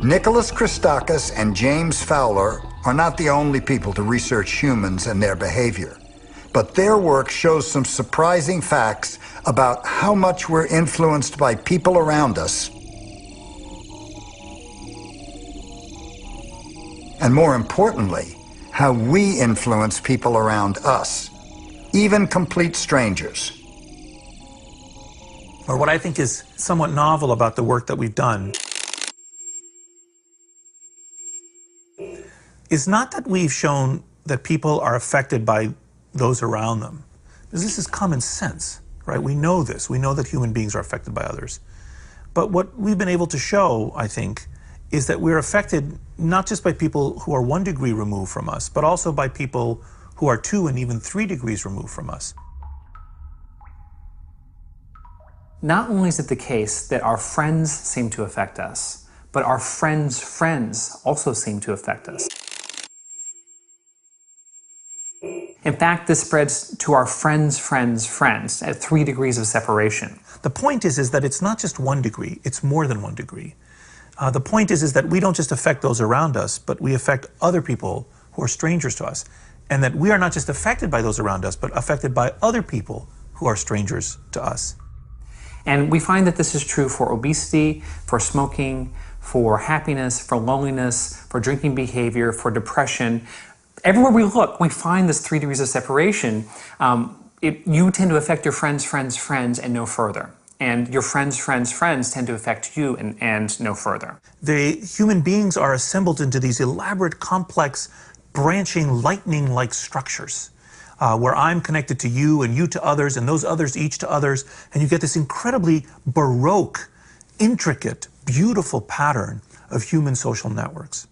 Nicholas Christakis and James Fowler are not the only people to research humans and their behavior, but their work shows some surprising facts about how much we're influenced by people around us, and more importantly, how we influence people around us, even complete strangers. Or what I think is somewhat novel about the work that we've done is not that we've shown that people are affected by those around them. Because this is common sense, right? We know this. We know that human beings are affected by others. But what we've been able to show, I think, is that we're affected not just by people who are 1 degree removed from us, but also by people who are 2 and even 3 degrees removed from us. Not only is it the case that our friends seem to affect us, but our friends' friends also seem to affect us. In fact, this spreads to our friends' friends' friends at 3 degrees of separation. The point is that it's not just 1 degree, it's more than 1 degree. The point is that we don't just affect those around us, but we affect other people who are strangers to us. And that we are not just affected by those around us, but affected by other people who are strangers to us. And we find that this is true for obesity, for smoking, for happiness, for loneliness, for drinking behavior, for depression. Everywhere we look, we find this 3 degrees of separation. You tend to affect your friends' friends' friends and no further. And your friends' friends' friends tend to affect you and no further. The human beings are assembled into these elaborate, complex, branching, lightning-like structures, where I'm connected to you and you to others and those others each to others, and you get this incredibly baroque, intricate, beautiful pattern of human social networks.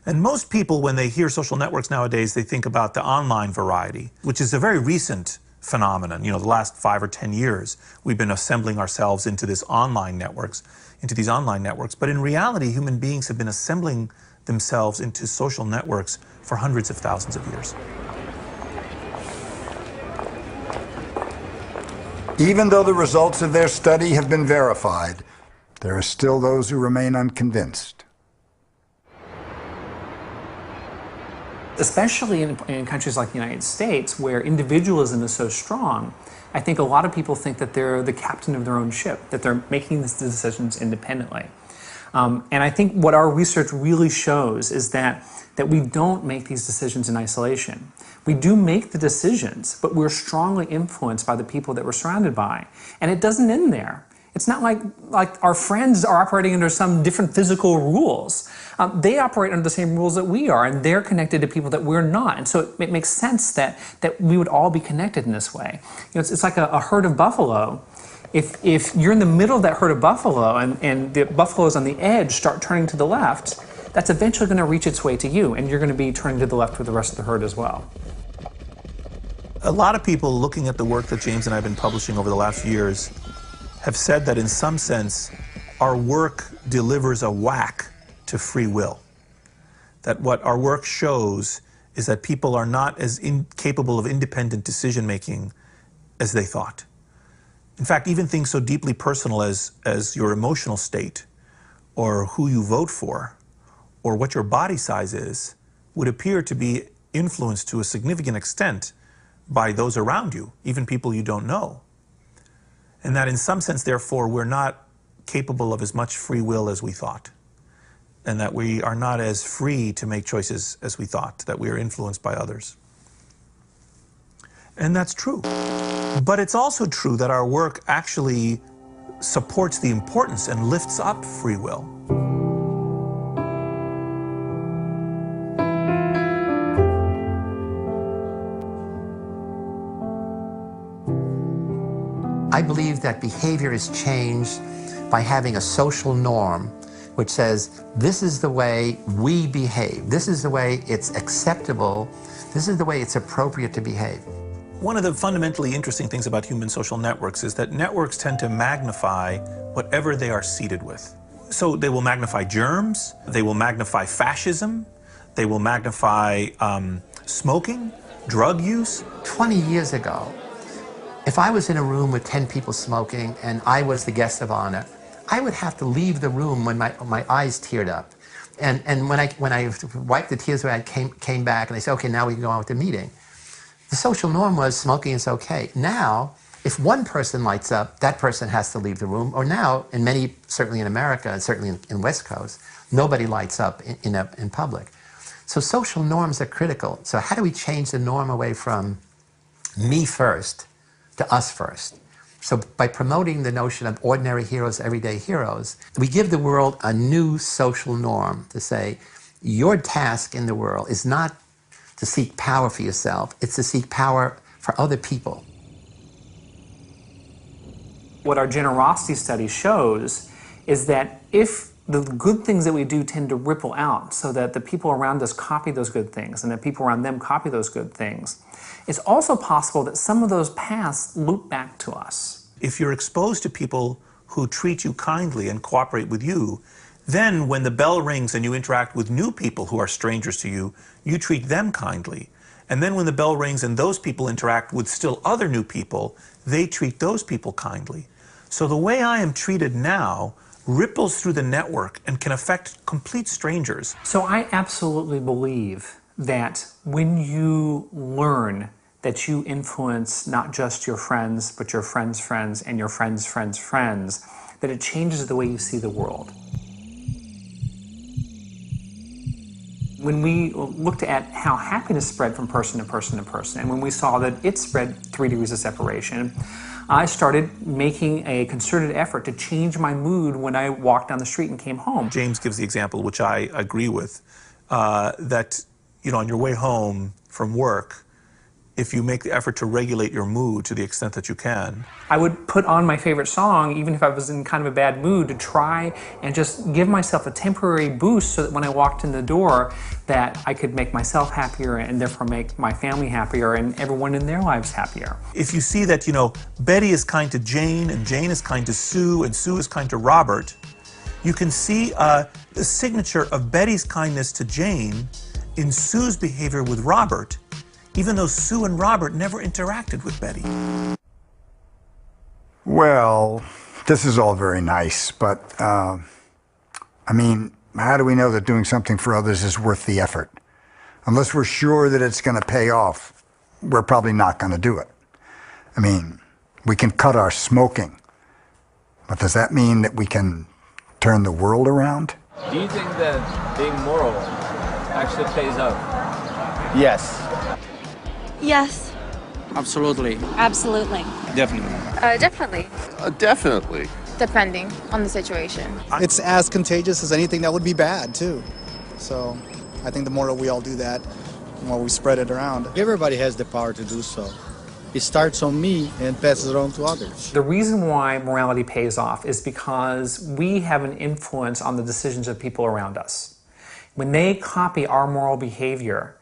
And most people, when they hear social networks nowadays, they think about the online variety, which is a very recent phenomenon. You know, the last 5 or 10 years, we've been assembling ourselves into these online networks. But in reality, human beings have been assembling themselves into social networks for hundreds of thousands of years. Even though the results of their study have been verified, there are still those who remain unconvinced. Especially in countries like the United States, where individualism is so strong, I think a lot of people think that they're the captain of their own ship, that they're making these decisions independently. And I think what our research really shows is that we don't make these decisions in isolation. We do make the decisions, but we're strongly influenced by the people that we're surrounded by. And it doesn't end there. It's not like our friends are operating under some different physical rules. They operate under the same rules that we are, and they're connected to people that we're not. And so it makes sense that we would all be connected in this way. You know, it's like a herd of buffalo. If you're in the middle of that herd of buffalo and the buffaloes on the edge start turning to the left, that's eventually going to reach its way to you, and you're going to be turning to the left with the rest of the herd as well. A lot of people looking at the work that James and I have been publishing over the last few years have said that in some sense our work delivers a whack to free will. That what our work shows is that people are not as incapable of independent decision-making as they thought. In fact, even things so deeply personal as your emotional state, or who you vote for, or what your body size is, would appear to be influenced to a significant extent by those around you, even people you don't know. And that in some sense, therefore, we're not capable of as much free will as we thought. And that we are not as free to make choices as we thought, that we are influenced by others. And that's true. But it's also true that our work actually supports the importance and lifts up free will. I believe that behavior is changed by having a social norm which says, this is the way we behave, this is the way it's acceptable, this is the way it's appropriate to behave. One of the fundamentally interesting things about human social networks is that networks tend to magnify whatever they are seeded with. So they will magnify germs, they will magnify fascism, they will magnify smoking, drug use. 20 years ago, if I was in a room with 10 people smoking and I was the guest of honor, I would have to leave the room when my eyes teared up. And when I wiped the tears away, I came back and I said, okay, now we can go on with the meeting. The social norm was smoking is okay. Now, if one person lights up, that person has to leave the room. Or now, in many, certainly in America, and certainly in West Coast, nobody lights up in public. So social norms are critical. So how do we change the norm away from me first to us first? So by promoting the notion of ordinary heroes, everyday heroes, we give the world a new social norm to say, your task in the world is not to seek power for yourself, it's to seek power for other people. What our generosity study shows is that if the good things that we do tend to ripple out so that the people around us copy those good things and the people around them copy those good things, it's also possible that some of those paths loop back to us. If you're exposed to people who treat you kindly and cooperate with you, then when the bell rings and you interact with new people who are strangers to you, you treat them kindly. And then when the bell rings and those people interact with still other new people, they treat those people kindly. So the way I am treated now ripples through the network and can affect complete strangers. So I absolutely believe that when you learn that you influence not just your friends, but your friends' friends and your friends' friends' friends, that it changes the way you see the world. When we looked at how happiness spread from person to person to person, and when we saw that it spread 3 degrees of separation, I started making a concerted effort to change my mood when I walked down the street and came home. James gives the example, which I agree with, that on your way home from work, if you make the effort to regulate your mood to the extent that you can. I would put on my favorite song, even if I was in kind of a bad mood, to try and just give myself a temporary boost so that when I walked in the door, that I could make myself happier and therefore make my family happier and everyone in their lives happier. If you see that, Betty is kind to Jane and Jane is kind to Sue and Sue is kind to Robert, you can see the signature of Betty's kindness to Jane in Sue's behavior with Robert, even though Sue and Robert never interacted with Betty. Well, this is all very nice, but, I mean, how do we know that doing something for others is worth the effort? Unless we're sure that it's going to pay off, we're probably not going to do it. I mean, we can cut our smoking, but does that mean that we can turn the world around? Do you think that being moral actually pays off? Yes. Yes. Absolutely. Absolutely. Definitely. Definitely. Definitely. Depending on the situation. It's as contagious as anything that would be bad, too. So I think the more we all do that, the more we spread it around. Everybody has the power to do so. It starts on me and passes it on to others. The reason why morality pays off is because we have an influence on the decisions of people around us. When they copy our moral behavior,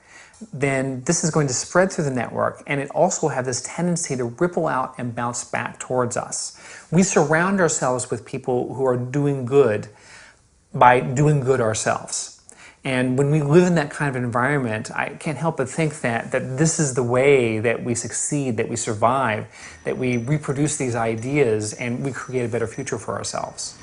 then this is going to spread through the network, and it also has this tendency to ripple out and bounce back towards us. We surround ourselves with people who are doing good by doing good ourselves. And when we live in that kind of environment, I can't help but think that this is the way that we succeed, that we survive, that we reproduce these ideas, and we create a better future for ourselves.